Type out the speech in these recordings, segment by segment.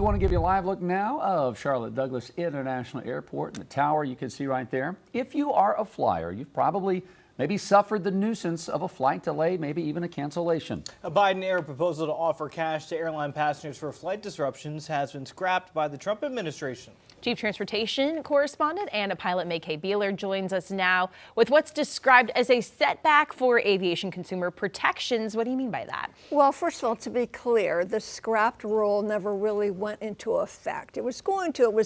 want to give you a live look now of Charlotte Douglas International Airport and the tower you can see right there. If you are a flyer, you've probably maybe suffered the nuisance of a flight delay, maybe even a cancellation. A Biden-era proposal to offer cash to airline passengers for flight disruptions has been scrapped by the Trump administration. Chief Transportation Correspondent and pilot May Beeler joins us now with what's described as a setback for aviation consumer protections. What do you mean by that? Well, first of all, to be clear, the scrapped rule never really went into effect. It was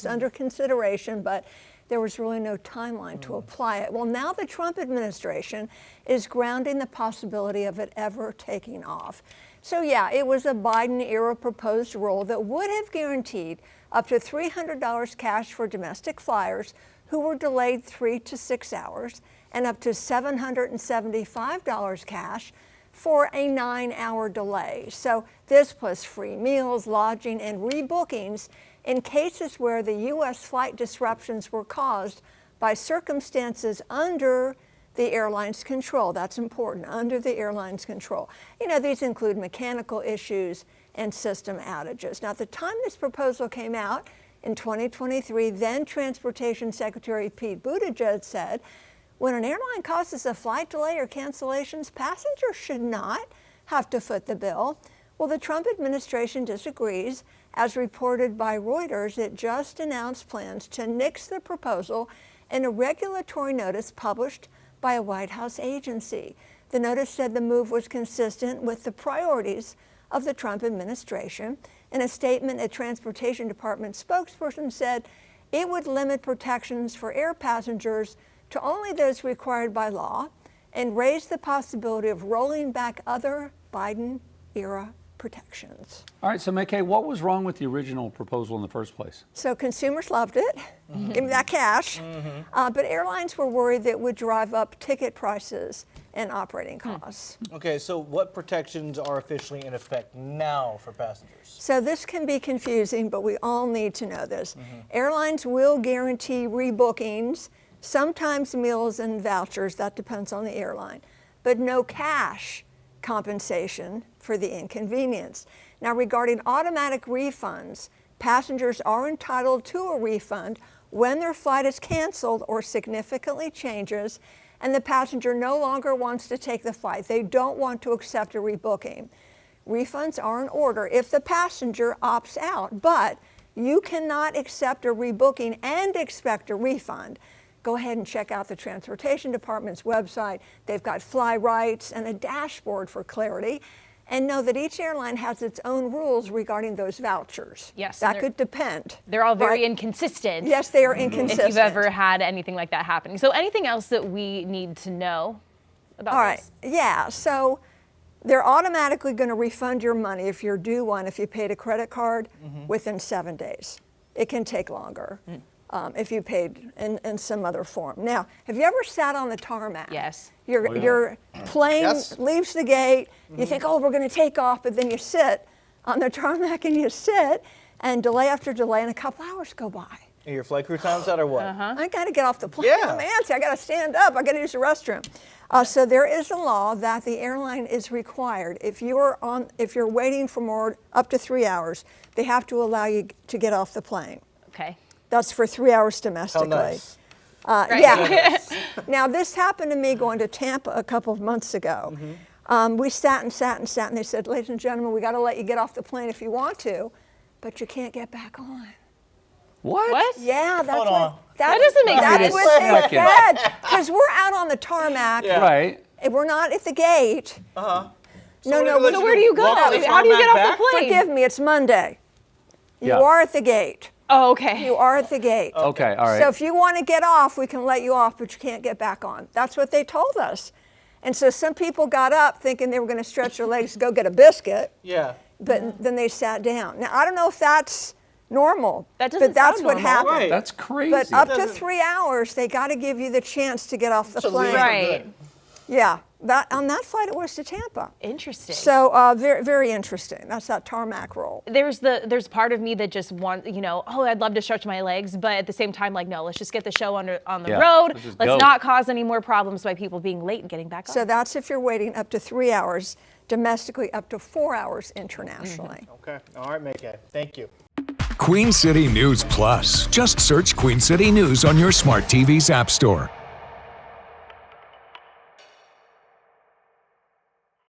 under consideration, but there was really no timeline to apply it. Well, now the Trump administration is grounding the possibility of it ever taking off. So yeah, it was a Biden-era proposed rule that would have guaranteed up to $300 cash for domestic flyers who were delayed 3 to 6 hours and up to $775 cash for a 9-hour delay. So this plus free meals, lodging, and rebookings in cases where the U.S. flight disruptions were caused by circumstances under the airline's control. That's important, under the airline's control. You know, these include mechanical issues and system outages. Now, at the time this proposal came out in 2023, then Transportation Secretary Pete Buttigieg said, when an airline causes a flight delay or cancellations, passengers should not have to foot the bill. Well, the Trump administration disagrees. As reported by Reuters, it just announced plans to nix the proposal in a regulatory notice published by a White House agency. The notice said the move was consistent with the priorities of the Trump administration. In a statement, a Transportation Department spokesperson said it would limit protections for air passengers to only those required by law and raise the possibility of rolling back other Biden-era protections. All right, so May, what was wrong with the original proposal in the first place? So consumers loved it. Give me that cash. But airlines were worried that it would drive up ticket prices and operating costs. Okay, so what protections are officially in effect now for passengers? So this can be confusing, but we all need to know this. Airlines will guarantee rebookings, sometimes meals and vouchers, that depends on the airline, but no cash compensation for the inconvenience. Now, regarding automatic refunds, passengers are entitled to a refund when their flight is canceled or significantly changes and the passenger no longer wants to take the flight. They don't want to accept a rebooking. Refunds are in order if the passenger opts out, but you cannot accept a rebooking and expect a refund. Go ahead and check out the Transportation Department's website. They've got fly rights and a dashboard for clarity. And know that each airline has its own rules regarding those vouchers. Yes. That could depend. They're all very inconsistent. Yes, they are inconsistent. If you've ever had anything like that happening. So anything else that we need to know about all right. this? Yeah, so they're automatically going to refund your money if you're due one, if you paid a credit card within 7 days. It can take longer. If you paid in some other form. Now, have you ever sat on the tarmac? Yes. Your plane leaves the gate, you think, oh, we're going to take off, but then you sit on the tarmac and you sit, and delay after delay, and a couple hours go by. Are your flight crew times out or what? I got to get off the plane. I'm antsy. I got to stand up. I got to use the restroom. So there is a law that the airline is required. If you're waiting for more up to 3 hours, they have to allow you to get off the plane. Okay. That's for 3 hours domestically. How nice. Yeah. Now, this happened to me going to Tampa a couple of months ago. We sat and they said, ladies and gentlemen, we got to let you get off the plane if you want to, but you can't get back on. What? Yeah, that's that doesn't make sense. That's what they said. Because we're out on the tarmac. Right. And we're not at the gate. So No. So where do you go? How do you get off the plane? Forgive me, it's Monday. You are at the gate. Oh, okay. You are at the gate. Okay, all right. So if you want to get off, we can let you off, but you can't get back on. That's what they told us. And so some people got up thinking they were going to stretch their legs to go get a biscuit. Yeah. But then they sat down. Now, I don't know if that's normal. That doesn't but that's sound what normal. happened. Right. That's crazy. But up to 3 hours, they got to give you the chance to get off the plane. Right. Yeah. On that flight, it was to Tampa. Interesting. So very, very interesting. That's that tarmac roll. There's part of me that just wants, oh, I'd love to stretch my legs, but at the same time, like, no, let's just get the show on the road. Let's not cause any more problems by people being late and getting back on. So that's if you're waiting up to 3 hours domestically, up to 4 hours internationally. Okay. All right, May. Thank you. Queen City News Plus. Just search Queen City News on your smart TV's app store.